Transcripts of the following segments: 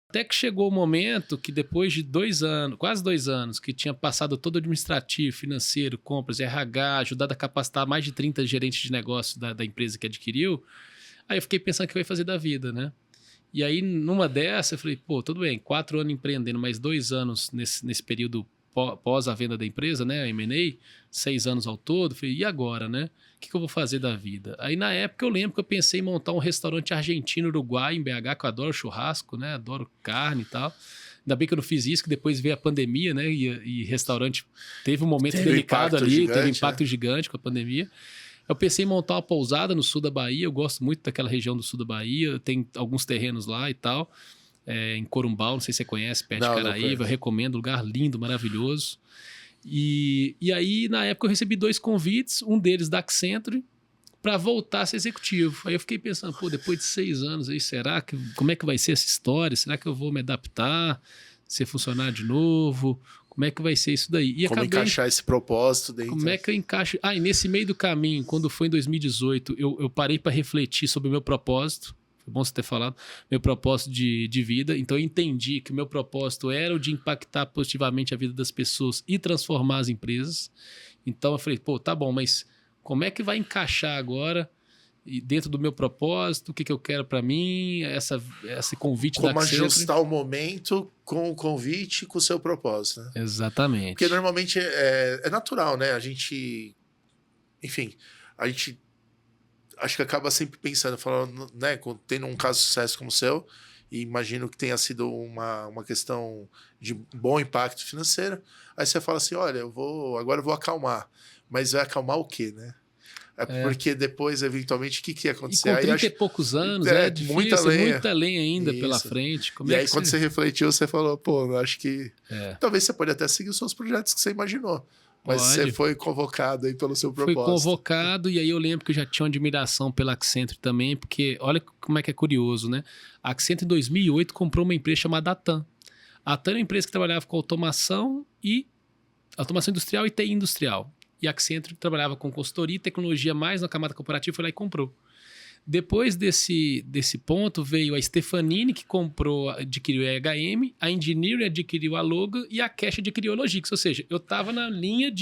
Até que chegou o momento que depois de 2 anos, quase 2 anos, que tinha passado todo o administrativo, financeiro, compras, RH, ajudado a capacitar mais de 30 gerentes de negócio da empresa que adquiriu, aí eu fiquei pensando o que eu ia fazer da vida, né? E aí, numa dessa, eu falei, pô, tudo bem, 4 anos empreendendo, mais 2 anos nesse período pós a venda da empresa, né, a M&A, 6 anos ao todo. Falei, e agora, né? O que eu vou fazer da vida? Aí, na época, eu lembro que eu pensei em montar um restaurante argentino-uruguai em BH, que eu adoro churrasco, né? Adoro carne e tal. Ainda bem que eu não fiz isso, que depois veio a pandemia, né? E restaurante teve um momento delicado ali, teve impacto gigante com a pandemia. Eu pensei em montar uma pousada no sul da Bahia. Eu gosto muito daquela região do sul da Bahia. Tem alguns terrenos lá e tal. Em Corumbau, não sei se você conhece, perto de Caraíva. Eu recomendo, lugar lindo, maravilhoso. E aí, na época, eu recebi 2 convites, um deles da Accenture, para voltar a ser executivo. Aí eu fiquei pensando, pô, depois de 6 anos, aí, como é que vai ser essa história? Será que eu vou me adaptar, ser funcionário de novo? Como é que vai ser isso daí? Como encaixar esse propósito dentro? Como é que eu encaixo? E nesse meio do caminho, quando foi em 2018, eu parei para refletir sobre o meu propósito. Foi bom você ter falado. Meu propósito de vida. Então eu entendi que o meu propósito era o de impactar positivamente a vida das pessoas e transformar as empresas. Então eu falei, pô, tá bom, mas como é que vai encaixar agora dentro do meu propósito? O que eu quero para mim? Esse convite da Accenture. Como ajustar o momento com o convite e com o seu propósito, né? Exatamente. Porque normalmente é natural, né? A gente acho que acaba sempre pensando, falando, né? Tendo um caso de sucesso como o seu, e imagino que tenha sido uma questão de bom impacto financeiro. Aí você fala assim, olha, agora eu vou acalmar. Mas vai acalmar o quê, né? Porque depois, eventualmente, o que ia acontecer? E com 30 e poucos anos, difícil, muita lenha ainda pela frente. Aí, quando você refletiu, você falou, pô, eu acho que talvez você pode até seguir os seus projetos que você imaginou. Mas você foi convocado aí pelo seu propósito. Fui convocado, e aí eu lembro que eu já tinha uma admiração pela Accenture também, porque olha como é que é curioso, né? A Accenture, em 2008, comprou uma empresa chamada Atam. A Atam era uma empresa que trabalhava com automação industrial e TI industrial. E a Accenture trabalhava com consultoria e tecnologia mais na camada corporativa, foi lá e comprou. Depois desse ponto veio a Stefanini, que adquiriu a EHM, a Engineering adquiriu a Loga e a Cash adquiriu a Logix. Ou seja, eu estava na linha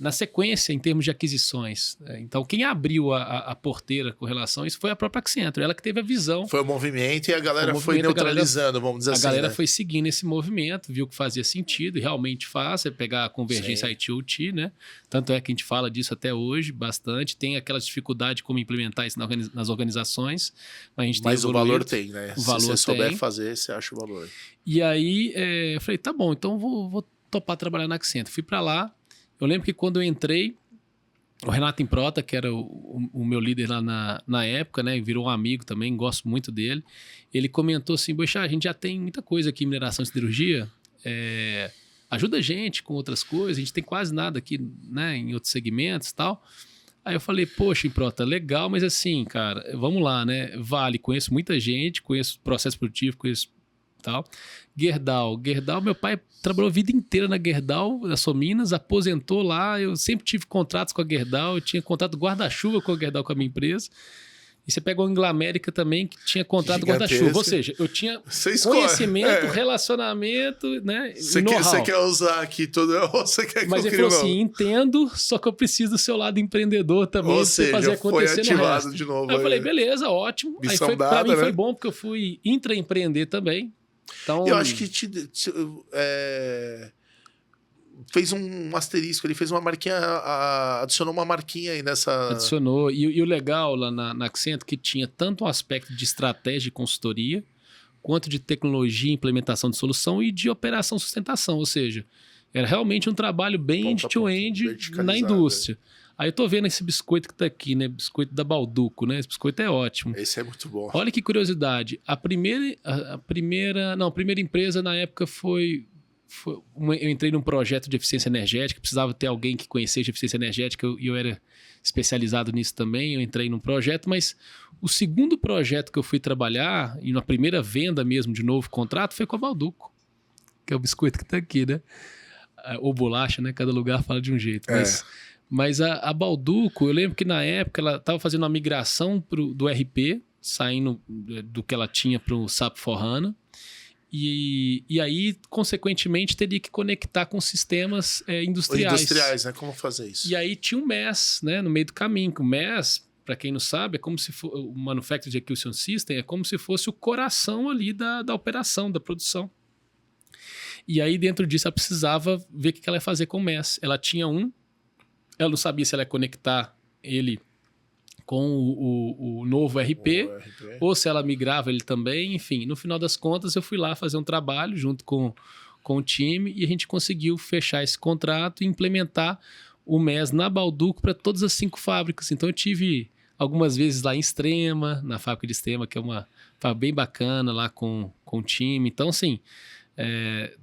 na sequência em termos de aquisições. Então, quem abriu a porteira com relação a isso foi a própria Accenture. Ela que teve a visão. Foi o movimento e a galera foi neutralizando, vamos dizer assim. A galera foi seguindo esse movimento, viu que fazia sentido, e realmente faz, pegar a convergência IT-OT, né? Tanto é que a gente fala disso até hoje bastante. Tem aquelas dificuldades de como implementar isso nas organizações. Mas o valor tem, né? Se você souber fazer, você acha o valor. E aí, eu falei, tá bom, então vou topar trabalhar na Accenture. Fui para lá. Eu lembro que quando eu entrei, o Renato Improta, que era o meu líder lá na época, né, virou um amigo também, gosto muito dele, ele comentou assim, Boixá, a gente já tem muita coisa aqui em mineração e siderurgia, ajuda a gente com outras coisas, a gente tem quase nada aqui, né, em outros segmentos e tal. Aí eu falei, poxa, Improta, legal, mas assim, cara, vamos lá, né, vale, conheço muita gente, conheço processo produtivo, conheço tal. Gerdau, meu pai trabalhou a vida inteira na Gerdau, na Sominas, aposentou lá, eu sempre tive contratos com a Gerdau, eu tinha contrato guarda-chuva com a Gerdau, com a minha empresa, e você pegou a Anglo América também, que tinha contrato guarda-chuva, ou seja, eu tinha conhecimento, relacionamento, né, Você quer usar aqui tudo, você quer que mas ele falou assim, entendo, só que eu preciso do seu lado empreendedor também, ou seja, fazer acontecer foi no resto. de novo. Aí eu falei, beleza, ótimo. Aí pra mim foi bom, porque eu fui intraempreender também. Então, eu acho que fez um asterisco, ele fez uma marquinha, adicionou uma marquinha aí nessa... Adicionou, e o legal lá na Accenture que tinha tanto um aspecto de estratégia e consultoria, quanto de tecnologia, implementação de solução e de operação e sustentação, ou seja, era realmente um trabalho bem end-to-end na indústria. Aí eu tô vendo esse biscoito que tá aqui, né? Biscoito da Balduco, né? Esse biscoito é ótimo. Esse é muito bom. Olha que curiosidade. A primeira empresa na época eu entrei num projeto de eficiência energética, precisava ter alguém que conhecesse de eficiência energética, e eu era especializado nisso também, eu entrei num projeto, mas o segundo projeto que eu fui trabalhar, e na primeira venda mesmo de novo contrato, foi com a Balduco, que é o biscoito que tá aqui, né? Ou bolacha, né? Cada lugar fala de um jeito, Mas a Balduco, eu lembro que na época ela estava fazendo uma migração do RP, saindo do que ela tinha para o SAP S/4HANA. E aí, consequentemente, teria que conectar com sistemas industriais. Industriais, né? Como fazer isso? E aí tinha um MES, né, no meio do caminho. O MES, para quem não sabe, é como se fosse o Manufacturing Execution System, é como se fosse o coração ali da operação, da produção. E aí, dentro disso, ela precisava ver o que ela ia fazer com o MES. Ela tinha ela não sabia se ela ia conectar ele com o novo RP, ou se ela migrava ele também, enfim. No final das contas, eu fui lá fazer um trabalho junto com o time e a gente conseguiu fechar esse contrato e implementar o MES na Balduco para todas as 5 fábricas. Então, eu tive algumas vezes lá em Extrema, na fábrica de Extrema, que é uma fábrica bem bacana lá com o time. Então, assim,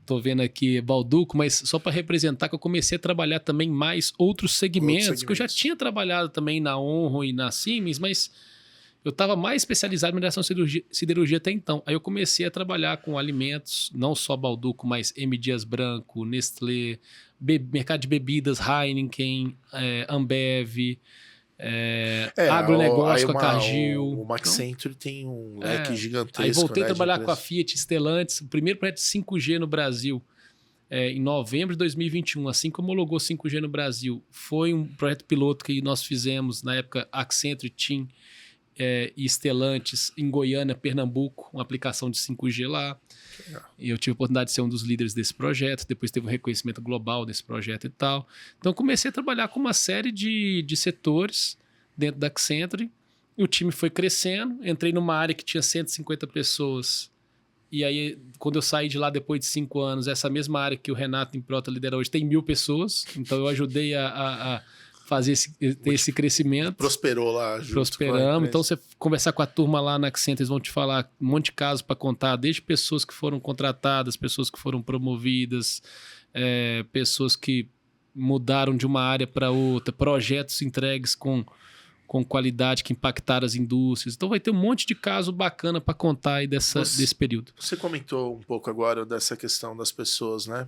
tô vendo aqui Balduco, mas só para representar que eu comecei a trabalhar também mais outros segmentos, que eu já tinha trabalhado também na Onro e na Siemens, mas eu estava mais especializado em mineração e siderurgia até então. Aí eu comecei a trabalhar com alimentos, não só Balduco, mas M. Dias Branco, Nestlé, mercado de bebidas, Heineken, Ambev, agronegócio com a Cargill. O Maxcenture tem um leque gigantesco. Aí voltei a trabalhar com a Fiat Stellantis, o primeiro projeto de 5G no Brasil, em novembro de 2021, assim que homologou 5G no Brasil. Foi um projeto piloto que nós fizemos, na época, Accenture, TIM e Stellantis, em Goiânia, Pernambuco, uma aplicação de 5G lá. E eu tive a oportunidade de ser um dos líderes desse projeto, depois teve um reconhecimento global desse projeto e tal. Então, comecei a trabalhar com uma série de setores dentro da Accenture, e o time foi crescendo, entrei numa área que tinha 150 pessoas, e aí, quando eu saí de lá depois de 5 anos, essa mesma área que o Renato Improta lidera hoje tem 1.000 pessoas, então eu ajudei a fazer esse crescimento. Prosperou lá. Prosperamos. Então, você conversar com a turma lá na Accenture, eles vão te falar um monte de casos para contar, desde pessoas que foram contratadas, pessoas que foram promovidas, pessoas que mudaram de uma área para outra, projetos entregues com qualidade que impactaram as indústrias. Então, vai ter um monte de caso bacana para contar aí desse período. Você comentou um pouco agora dessa questão das pessoas, né?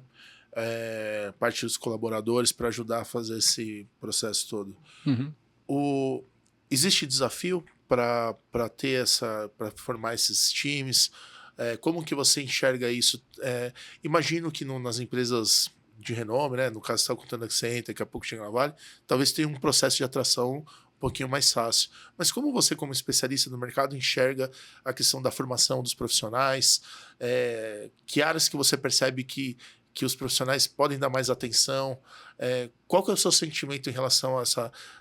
Parte dos colaboradores para ajudar a fazer esse processo todo. Uhum. Existe desafio para para formar esses times? Como que você enxerga isso? Imagino que nas empresas de renome, né? No caso, você está contando Accenture, daqui a pouco chega na Vale, talvez tenha um processo de atração um pouquinho mais fácil. Mas como você, como especialista no mercado, enxerga a questão da formação dos profissionais? Que áreas que você percebe que os profissionais podem dar mais atenção? Qual que é o seu sentimento em relação a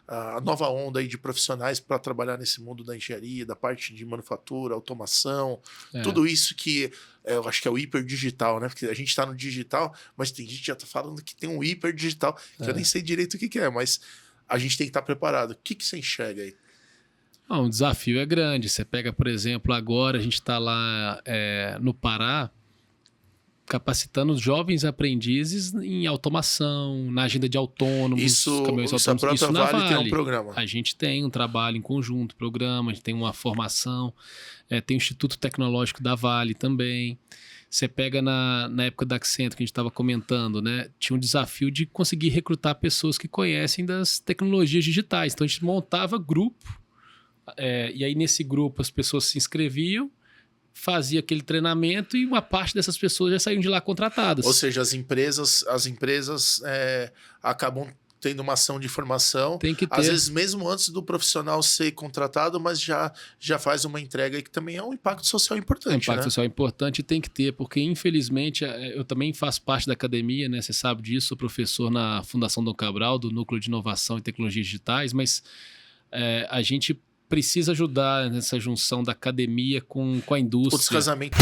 a nova onda aí de profissionais para trabalhar nesse mundo da engenharia, da parte de manufatura, automação, tudo isso que eu acho que é o hiperdigital, né? Porque a gente está no digital, mas tem gente que já está falando que tem um hiperdigital, que eu nem sei direito o que é, mas a gente tem que estar preparado. O que você enxerga aí? O desafio é grande. Você pega, por exemplo, agora a gente está lá no Pará, capacitando os jovens aprendizes em automação, na agenda de autônomos, caminhões autônomos. Isso na Vale tem um programa. A gente tem um trabalho em conjunto, programa, a gente tem uma formação, tem o Instituto Tecnológico da Vale também. Você pega na época da Accenture, que a gente estava comentando, né? Tinha um desafio de conseguir recrutar pessoas que conhecem das tecnologias digitais. Então, a gente montava grupo, e aí nesse grupo as pessoas se inscreviam, fazia aquele treinamento e uma parte dessas pessoas já saíam de lá contratadas. Ou seja, as empresas acabam tendo uma ação de formação, tem que ter. Às vezes mesmo antes do profissional ser contratado, mas já faz uma entrega que também é um impacto social importante. Impacto social importante tem que ter, porque infelizmente eu também faço parte da academia, né? Você sabe disso, sou professor na Fundação Dom Cabral, do Núcleo de Inovação e Tecnologias Digitais, mas a gente precisa ajudar nessa junção da academia com a indústria. O descasamento.